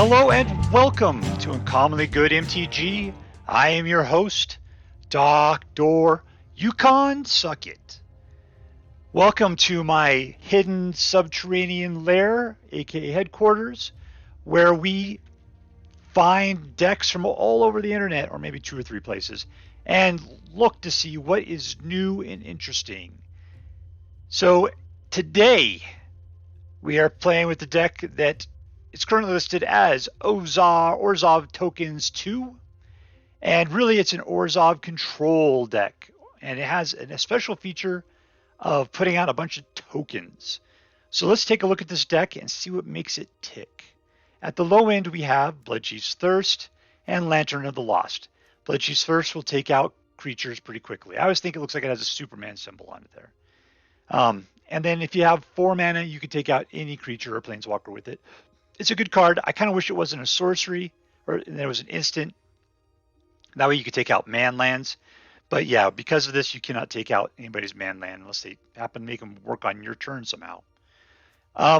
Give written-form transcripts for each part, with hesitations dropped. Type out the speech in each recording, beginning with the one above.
Hello and welcome to Uncommonly Good MTG. I am your host, Dr. Yukon Suck It. Welcome to my hidden subterranean lair, aka headquarters, where we find decks from all over the internet, or maybe 2 or 3 places, and look to see what is new and interesting. So today we are playing with the deck that it's currently listed as ORZHOV Tokens 2, and really it's an ORZHOV Control deck, and it has a special feature of putting out a bunch of tokens. So let's take a look at this deck and see what makes it tick. At the low end we have Bloodchief's Thirst and Lantern of the Lost. Bloodchief's Thirst will take out creatures pretty quickly. I always think it looks like it has a Superman symbol on it there. And then if you have 4 mana, you can take out any creature or planeswalker with it. It's a good card. I kind of wish it wasn't a sorcery, or there was an instant. That way you could take out man lands. But yeah, because of this, you cannot take out anybody's man land unless they happen to make them work on your turn somehow.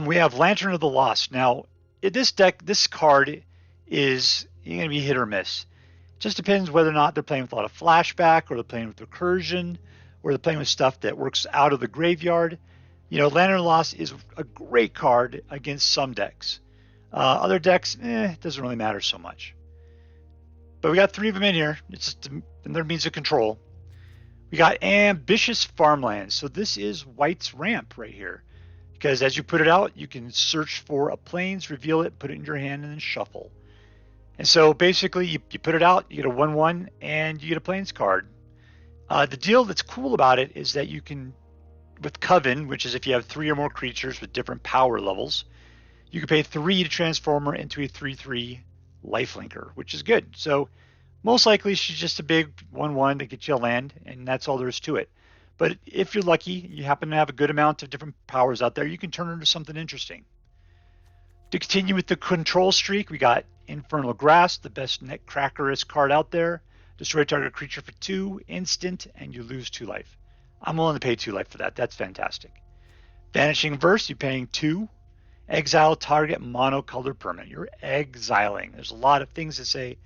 We have Lantern of the Lost. Now, in this deck, this card is going to be hit or miss. It just depends whether or not they're playing with a lot of flashback, or they're playing with recursion, or they're playing with stuff that works out of the graveyard. You know, Lantern of the Lost is a great card against some decks. Other decks, it doesn't really matter so much. But we got 3 of them in here. It's just another means of control. We got Ambitious Farmhand. So this is White's ramp right here. Because as you put it out, you can search for a plains, reveal it, put it in your hand, and then shuffle. And so basically, you put it out, you get a 1/1, and you get a plains card. The deal that's cool about it is that you can, with Coven, which is if you have 3 or more creatures with different power levels, you can pay 3 to transform her into a 3/3 lifelinker, which is good. So most likely she's just a big 1/1 to get you a land, and that's all there is to it. But if you're lucky, you happen to have a good amount of different powers out there, you can turn her into something interesting. To continue with the control streak, we got Infernal Grasp, the best neck crackerist card out there. Destroy target creature for 2, instant, and you lose 2 life. I'm willing to pay 2 life for that. That's fantastic. Vanishing Verse, you're paying 2. Exile target monocolored permanent. You're exiling. There's a lot of things to say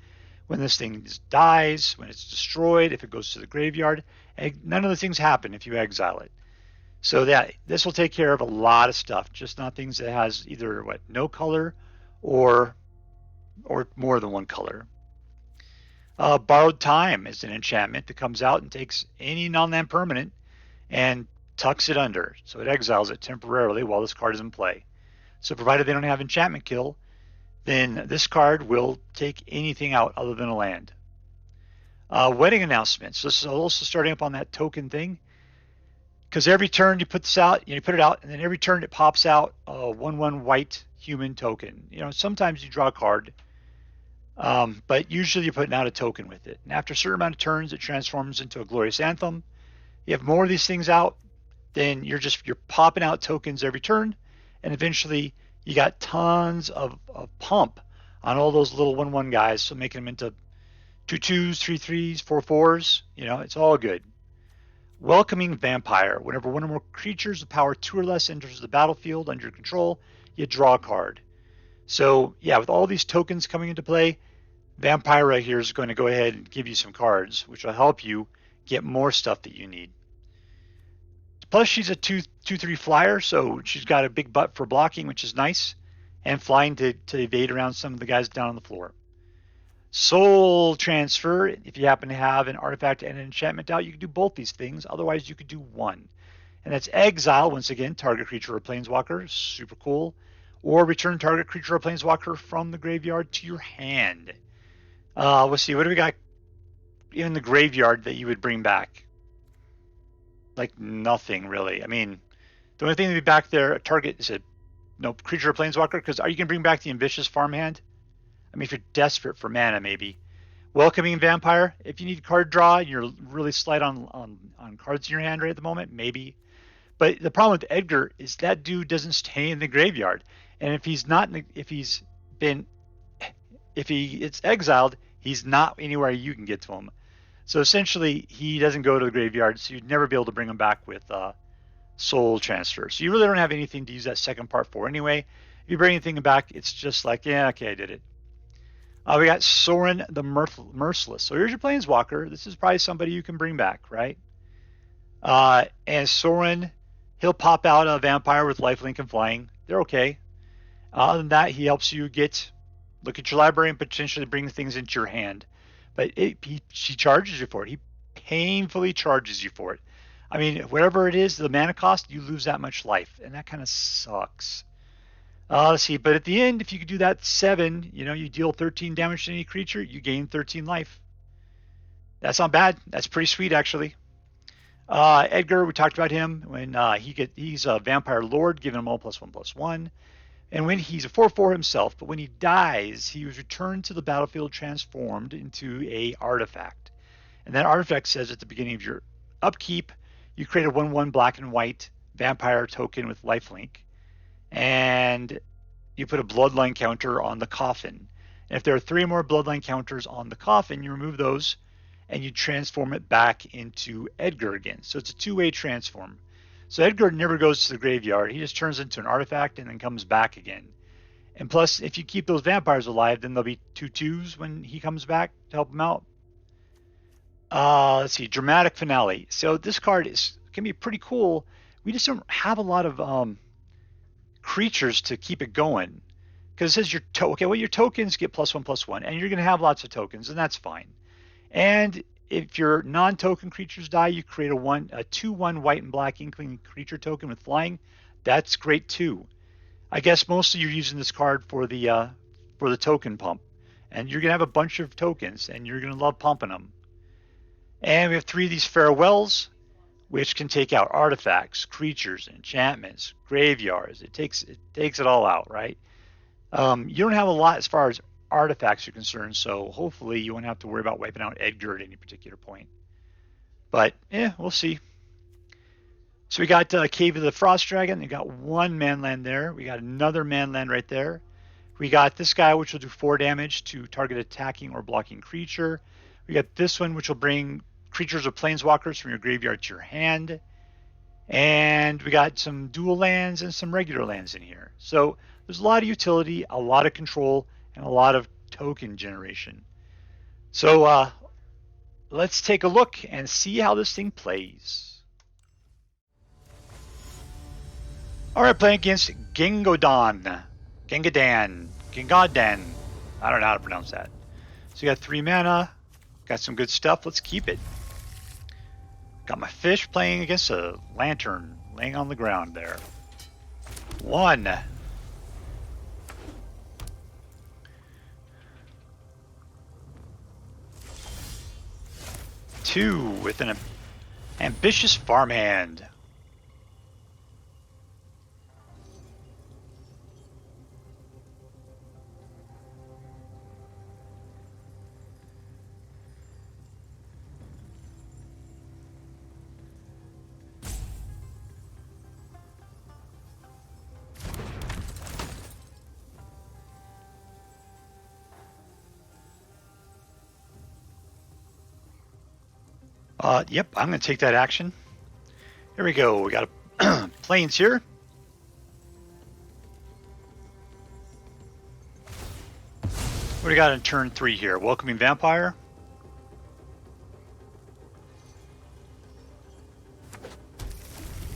when this thing dies, when it's destroyed, if it goes to the graveyard. None of the things happen if you exile it. So that this will take care of a lot of stuff, just not things that has either no color or more than one color. Borrowed Time is an enchantment that comes out and takes any non-land permanent and tucks it under. So it exiles it temporarily while this card is in play. So provided they don't have enchantment kill, then this card will take anything out other than a land. Wedding Announcement. So this is also starting up on that token thing. Because every turn you put this out, you put it out, and then every turn it pops out a 1/1 white human token. You know, sometimes you draw a card, but usually you're putting out a token with it. And after a certain amount of turns, it transforms into a Glorious Anthem. You have more of these things out, then you're popping out tokens every turn. And eventually you got tons of pump on all those little 1/1 guys, so making them into 2/2s, 3/3s, 4/4s. You know, it's all good. Welcoming Vampire. Whenever one or more creatures with power 2 or less enters the battlefield under your control, you draw a card. So yeah, with all these tokens coming into play, Vampire right here is going to go ahead and give you some cards, which will help you get more stuff that you need. Plus, she's a 2/3 flyer, so she's got a big butt for blocking, which is nice, and flying to evade around some of the guys down on the floor. Soul Transfer. If you happen to have an artifact and an enchantment out, you can do both these things. Otherwise, you could do one. And that's Exile, once again, target creature or planeswalker. Super cool. Or return target creature or planeswalker from the graveyard to your hand. Let's see, what do we got in the graveyard that you would bring back? Like nothing really. I mean, the only thing that would be back there, a target is a creature or planeswalker, because are you going to bring back the Ambitious Farmhand? I mean, if you're desperate for mana, maybe. Welcoming Vampire, if you need card draw and you're really slight on cards in your hand right at the moment, maybe. But the problem with Edgar is that dude doesn't stay in the graveyard. And if he's exiled, he's not anywhere you can get to him. So essentially, he doesn't go to the graveyard, so you'd never be able to bring him back with Soul Transfer. So you really don't have anything to use that second part for anyway. If you bring anything back, it's just like, yeah, okay, I did it. We got Sorin the Mirthless. So here's your Planeswalker. This is probably somebody you can bring back, right? And Sorin, he'll pop out a vampire with lifelink and flying. They're okay. Other than that, he helps you look at your library and potentially bring things into your hand. But she charges you for it. He painfully charges you for it. I mean, whatever it is, the mana cost, you lose that much life, and that kind of sucks. Let's see, but at the end, if you could do that 7, you deal 13 damage to any creature, you gain 13 life. That's not bad. That's pretty sweet, actually. Edgar, we talked about him when he's a vampire lord, giving him all +1/+1. And when he's a 4/4 himself, but when he dies, he was returned to the battlefield transformed into a artifact. And that artifact says at the beginning of your upkeep, you create a 1/1 black and white vampire token with lifelink, and you put a bloodline counter on the coffin. And if there are 3 more bloodline counters on the coffin, you remove those and you transform it back into Edgar again. So it's a 2-way transform. So Edgar never goes to the graveyard. He just turns into an artifact and then comes back again. And plus, if you keep those vampires alive, then there'll be 2/2s when he comes back to help him out. Let's see, Dramatic Finale. So this card can be pretty cool. We just don't have a lot of creatures to keep it going. Because it says your tokens get +1/+1, and you're going to have lots of tokens, and that's fine. And if your non-token creatures die, you create a 2/1 white and black inkling creature token with flying. That's great too. I guess mostly you're using this card for the token pump, and you're gonna have a bunch of tokens, and you're gonna love pumping them. And we have 3 of these farewells, which can take out artifacts, creatures, enchantments, graveyards. It takes it all out, right? You don't have a lot as far as artifacts are concerned, so hopefully you won't have to worry about wiping out Edgar at any particular point. But we'll see. So we got Cave of the Frost Dragon. We got 1 manland there. We got another manland right there. We got this guy, which will do 4 damage to target attacking or blocking creature. We got this one, which will bring creatures or planeswalkers from your graveyard to your hand. And we got some dual lands and some regular lands in here. So there's a lot of utility, a lot of control, and a lot of token generation. So let's take a look and see how this thing plays. All right, playing against Gengodan. I don't know how to pronounce that. So you got 3 mana, got some good stuff. Let's keep it. Got my fish playing against a lantern laying on the ground there. 1. 2 with an Ambitious Farmhand. Yep, I'm going to take that action. Here we go. We got planes here. What do we got in turn 3 here? Welcoming Vampire.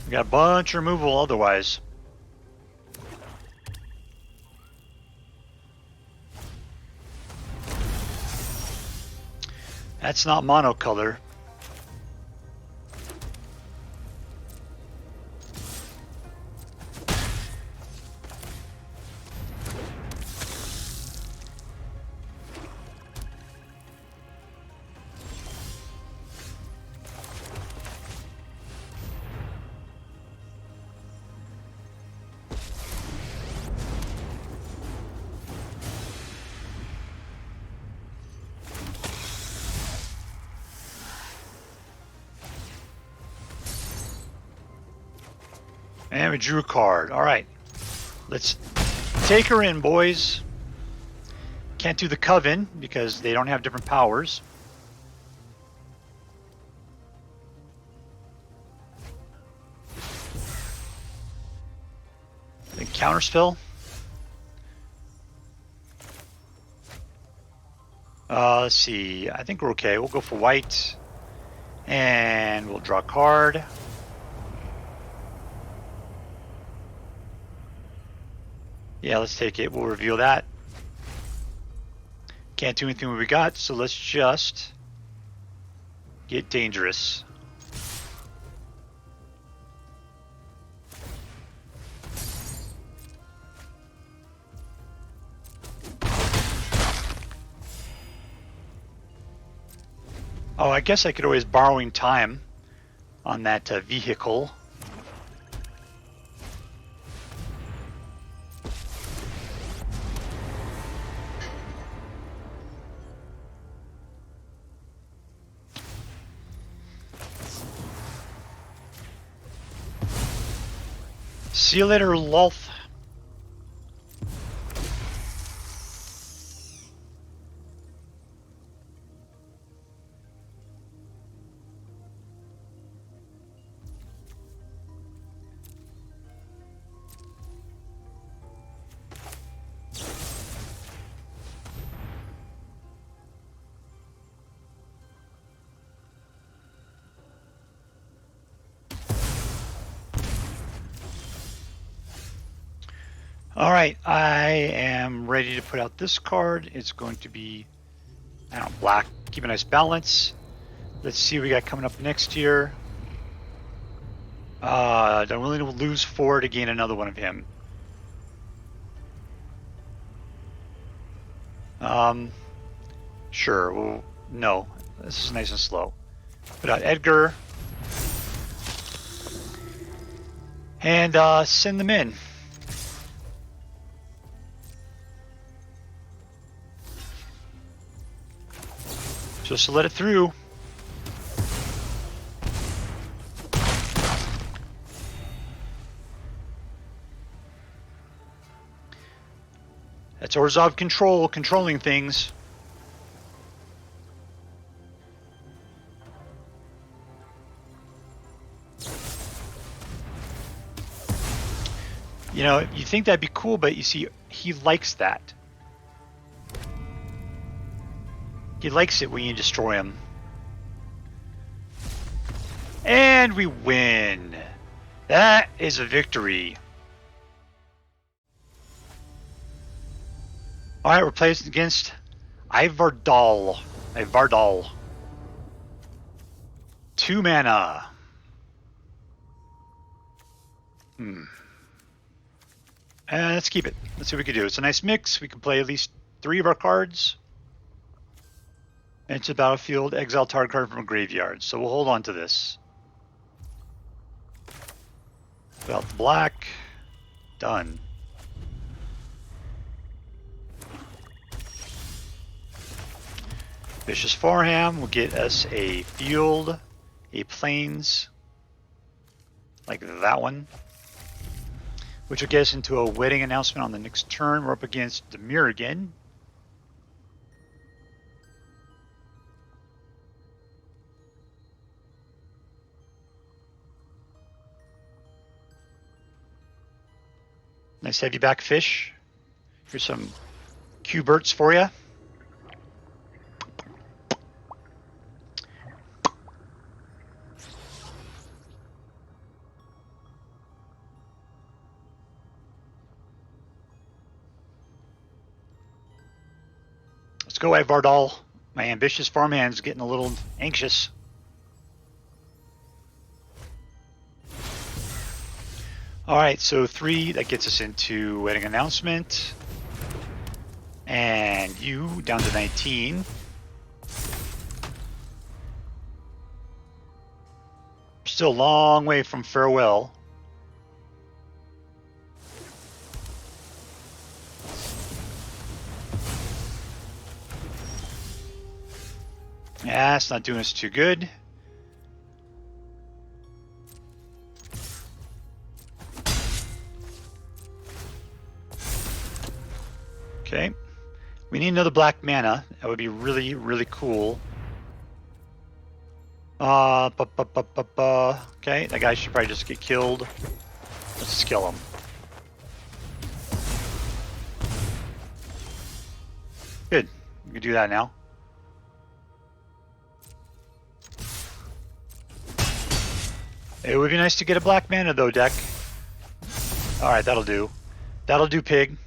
We got a bunch of removal otherwise. That's not monocolor. And we drew a card. All right. Let's take her in, boys. Can't do the Coven because they don't have different powers. Then counterspell. Let's see. I think we're okay. We'll go for white. And we'll draw a card. Yeah, let's take it. We'll reveal that. Can't do anything with what we got, so let's just get dangerous. Oh, I guess I could always borrowing time on that vehicle. See you later, Lolth. Alright, I am ready to put out this card. It's going to be, I don't know, black. Keep a nice balance. Let's see what we got coming up next year. I'm willing to lose 4 to gain another one of him. Sure, well, no. This is nice and slow. Put out Edgar. And send them in. Just to let it through. That's ORZHOV Control, controlling things. You know, you think that'd be cool, but you see, he likes that. He likes it when you destroy him. And we win. That is a victory. Alright, we're playing against ivardhal. 2 mana. And let's keep it. Let's see what we can do. It's a nice mix. We can play at least 3 of our cards. Enter battlefield, exile target card from a graveyard. So we'll hold on to this. Put out the black. Done. Ambitious Farmhand will get us a field, a plains, like that one, which will get us into a wedding announcement on the next turn. We're up against Dimir again. Nice heavy back fish. Here's some Q-Berts for you. Let's go, ivardhal. My ambitious farmhand's getting a little anxious. Alright, so 3, that gets us into wedding announcement. And you down to 19. Still a long way from farewell. Yeah, it's not doing us too good. Okay, we need another black mana. That would be really, really cool. Okay, that guy should probably just get killed. Let's just kill him. Good, we can do that now. It would be nice to get a black mana though, deck. Alright, that'll do. That'll do, pig.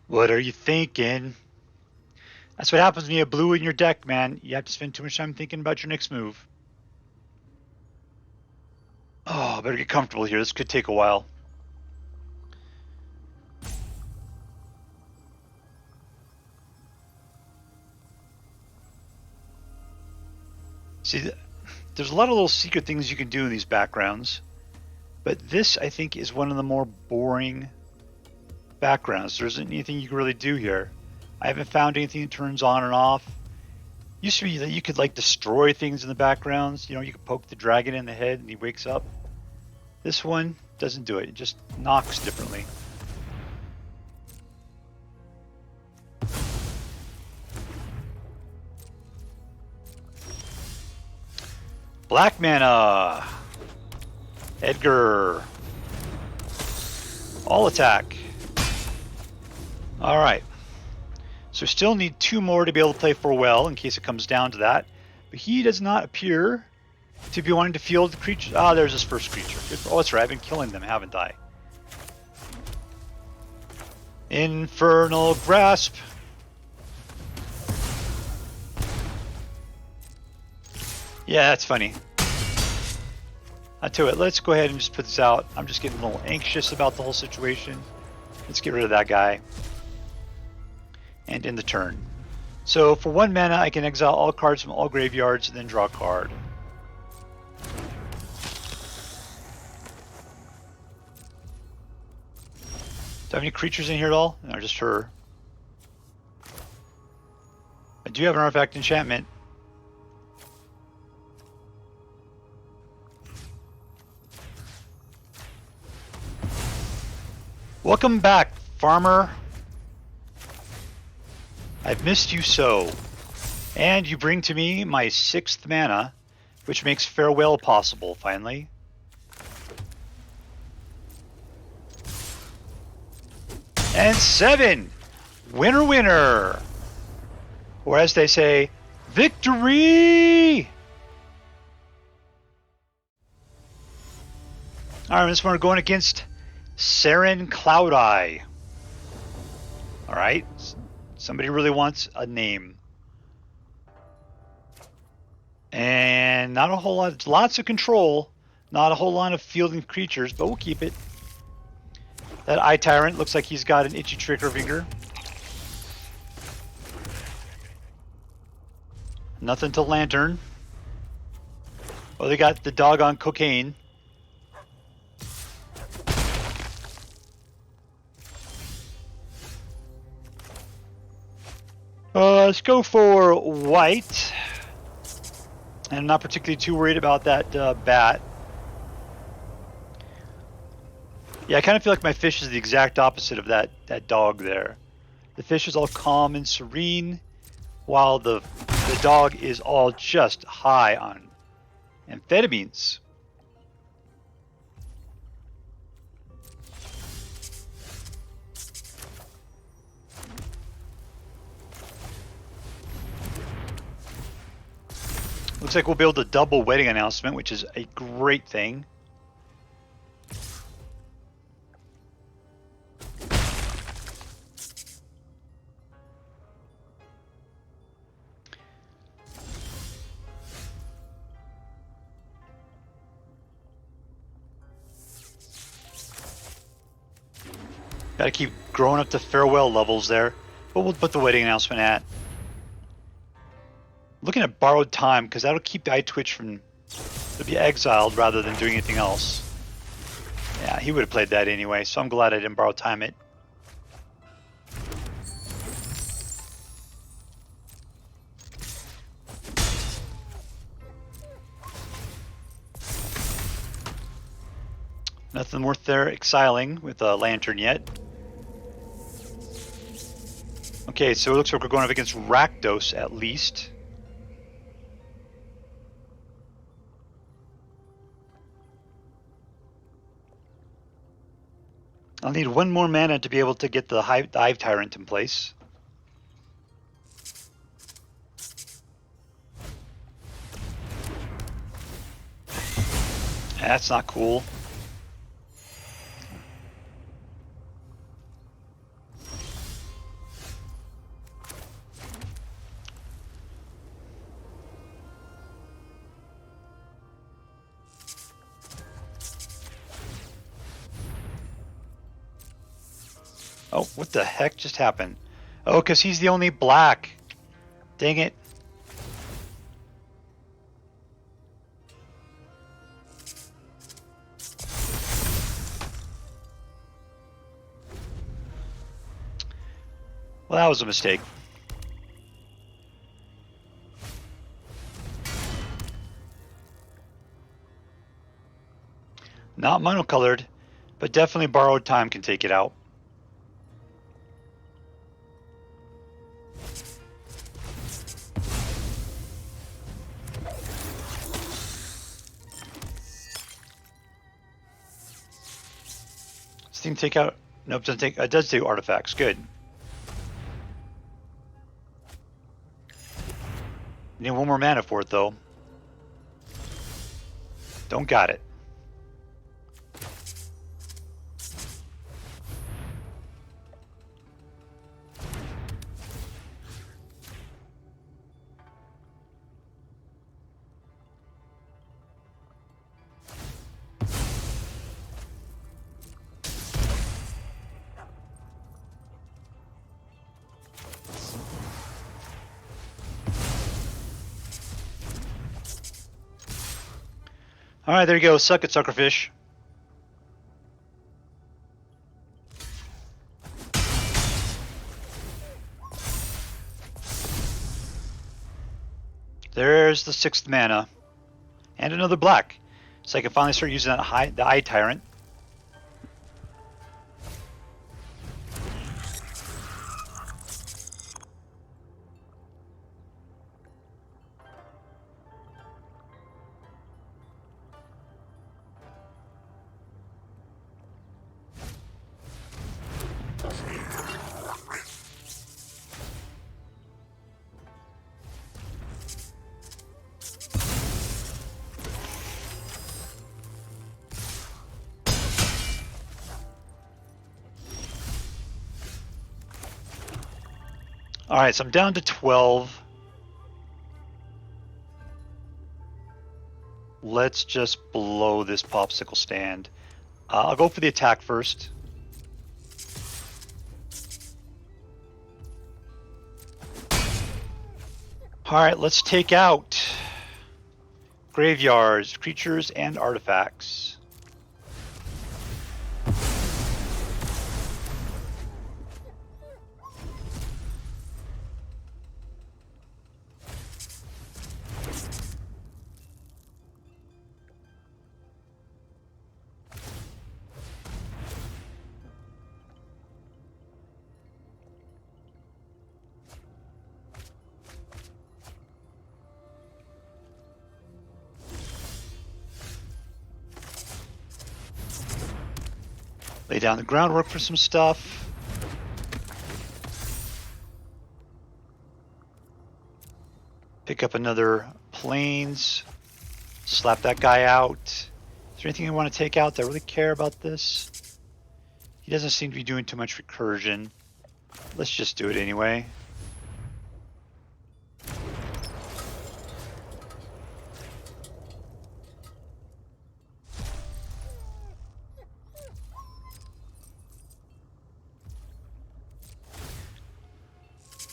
What are you thinking? That's what happens when you have blue in your deck, man. You have to spend too much time thinking about your next move. Oh, better get comfortable here. This could take a while. See, there's a lot of little secret things you can do in these backgrounds, but this, I think, is one of the more boring backgrounds. There isn't anything you can really do here. I haven't found anything that turns on and off. Used to be that you could like destroy things in the backgrounds. You know, you could poke the dragon in the head and he wakes up. This one doesn't do it. It just knocks differently. Black mana. Edgar. All attack. Alright. So still need 2 more to be able to play for well in case it comes down to that. But he does not appear to be wanting to field the creature. Ah, there's his first creature. Oh, that's right. I've been killing them, haven't I? Infernal Grasp. Yeah, that's funny. I'll tell you what, let's go ahead and just put this out. I'm just getting a little anxious about the whole situation. Let's get rid of that guy. And end the turn. So for 1 mana, I can exile all cards from all graveyards and then draw a card. Do I have any creatures in here at all? No, just her. I do have an artifact enchantment. Welcome back, farmer. I've missed you so. And you bring to me my 6th mana, which makes farewell possible, finally. And 7! Winner, winner! Or as they say, victory! Alright, this one we're going against SerinCloudeye. Alright, somebody really wants a name. And not a whole lot, lots of control, not a whole lot of fielding creatures, but we'll keep it. That Eye Tyrant looks like he's got an itchy trigger finger. Nothing to Lantern. Oh, they got the dog on cocaine. Let's go for white. And I'm not particularly too worried about that bat. Yeah, I kind of feel like my fish is the exact opposite of that dog there. The fish is all calm and serene, while the dog is all just high on amphetamines. Looks like we'll be able to double wedding announcement, which is a great thing. Gotta keep growing up to farewell levels there, but we'll put the wedding announcement at. Looking at borrowed time, because that'll keep the eye twitch from to be exiled rather than doing anything else. Yeah, he would have played that anyway, so I'm glad I didn't borrow time it. Nothing worth their exiling with a Lantern yet. Okay, so it looks like we're going up against Rakdos at least. I'll need one more mana to be able to get the Eye Tyrant in place. That's not cool. Oh, what the heck just happened? Oh, because he's the only black. Dang it. Well, that was a mistake. Not monocolored, but definitely borrowed time can take it out. This thing take out? Nope, doesn't take. It does take artifacts. Good. Need one more mana for it though. Don't got it. Alright, there you go. Suck it, suckerfish. There's the 6th mana. And another black. So I can finally start using that the Eye Tyrant. Alright, so I'm down to 12. Let's just blow this popsicle stand. I'll go for the attack first. Alright, let's take out graveyards, creatures, and artifacts. Lay down the groundwork for some stuff. Pick up another plains. Slap that guy out. Is there anything you want to take out that I really care about this? He doesn't seem to be doing too much recursion. Let's just do it anyway.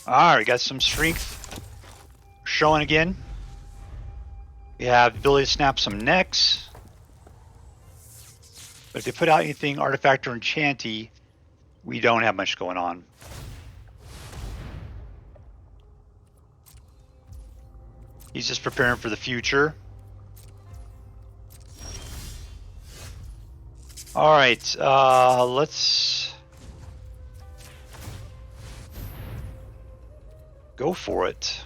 Alright, we got some strength showing again. We have the ability to snap some necks. But if they put out anything artifact or enchanty, we don't have much going on. He's just preparing for the future. Alright, let's go for it.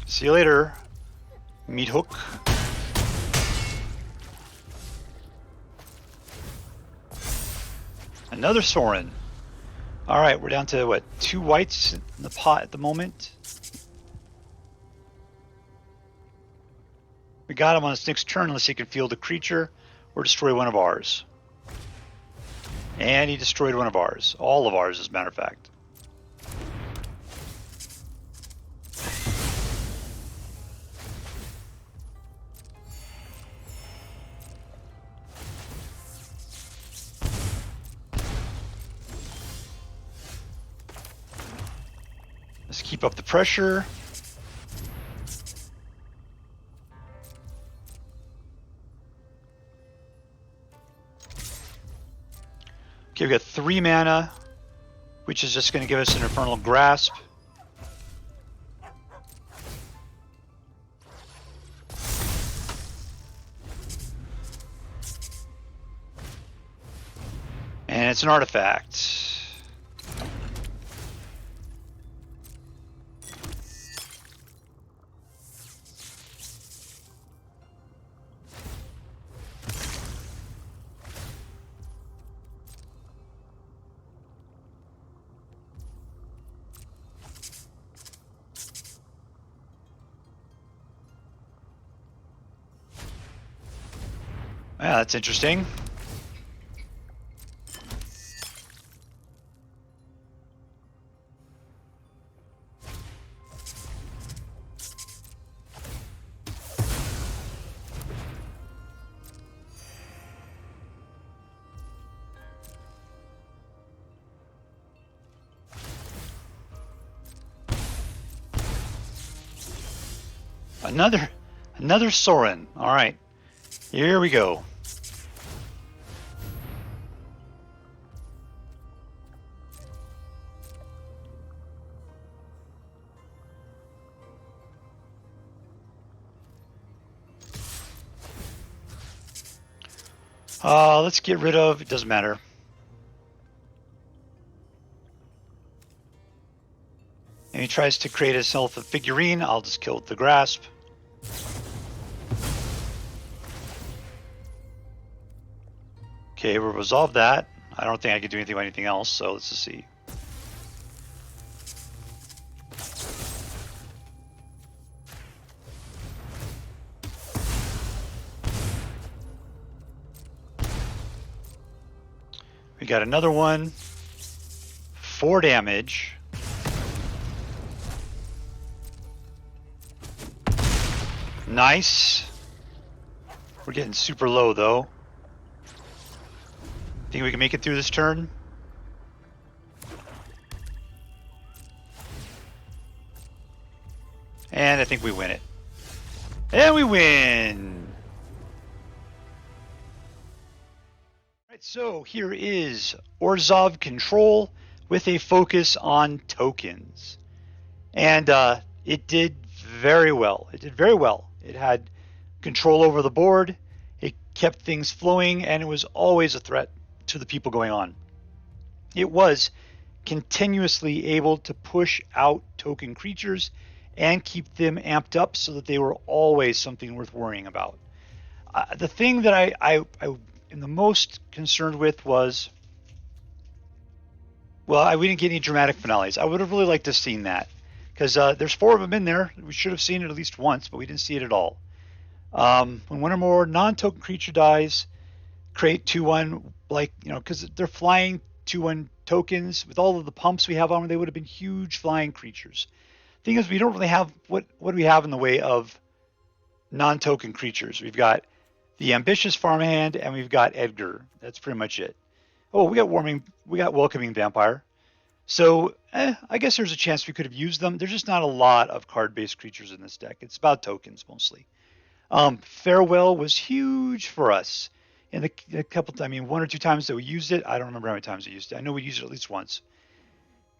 See you later, Meat Hook. Another Sorin. All right, we're down to what, 2 whites in the pot at the moment. We got him on his next turn unless he can field a creature or destroy one of ours. And he destroyed one of ours. All of ours, as a matter of fact. Let's keep up the pressure. Okay, we got 3 mana, which is just going to give us an Infernal Grasp. And it's an artifact. Yeah, that's interesting. Another Sorin. All right, here we go. Let's get rid of, it doesn't matter. And he tries to create himself a figurine. I'll just kill the Grasp. Okay, we'll resolve that. I don't think I can do anything with anything else, so let's just see. We got another one. 4 damage. Nice. We're getting super low though. Think we can make it through this turn? And I think we win it. And we win! Alright, so here is ORZHOV Control with a focus on tokens. And it did very well. It did very well. It had control over the board, it kept things flowing, and it was always a threat to the people going on. It was continuously able to push out token creatures and keep them amped up so that they were always something worth worrying about. The thing that I am the most concerned with was, well, we didn't get any dramatic finales. I would have really liked to have seen that, because there's 4 of them in there. We should have seen it at least once, but we didn't see it at all. When one or more non-token creature dies, create 2/1, like, you know, because they're flying 2/1 tokens. With all of the pumps we have on them, they would have been huge flying creatures. Thing is, we don't really have, what do we have in the way of non-token creatures? We've got the Ambitious Farmhand and we've got Edgar. That's pretty much it. Oh, we got Welcoming Vampire. So I guess there's a chance we could have used them. There's just not a lot of card-based creatures in this deck. It's about tokens mostly. Farewell was huge for us. In a couple, I mean, 1 or 2 times that we used it. I don't remember how many times we used it. I know we used it at least once,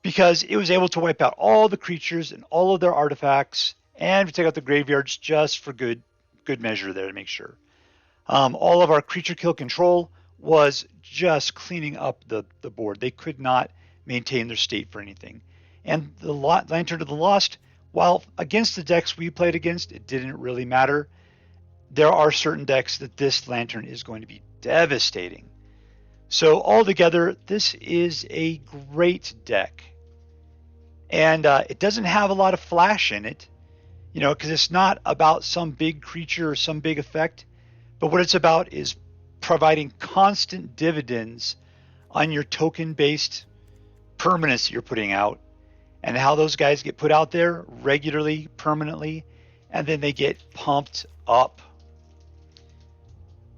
because it was able to wipe out all the creatures and all of their artifacts, and we take out the graveyards just for good measure there to make sure. All of our creature kill control was just cleaning up the board. They could not maintain their state for anything. And the Lantern of the Lost, while against the decks we played against, it didn't really matter. There are certain decks that this Lantern is going to be devastating. So altogether, this is a great deck. And it doesn't have a lot of flash in it, you know, because it's not about some big creature or some big effect. But what it's about is providing constant dividends on your token-based permanents you're putting out, and how those guys get put out there regularly, permanently, and then they get pumped up.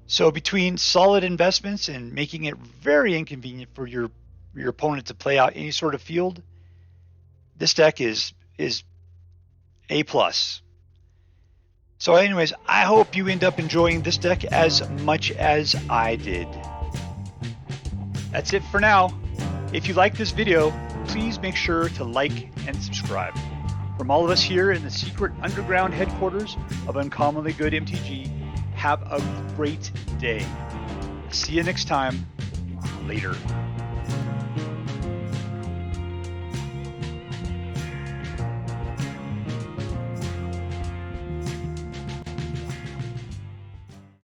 So between solid investments and making it very inconvenient for your opponent to play out any sort of field, this deck is A+. So anyways, I hope you end up enjoying this deck as much as I did. That's it for now. If you like this video, please make sure to like and subscribe. From all of us here in the secret underground headquarters of Uncommonly Good MTG, have a great day. See you next time. Later.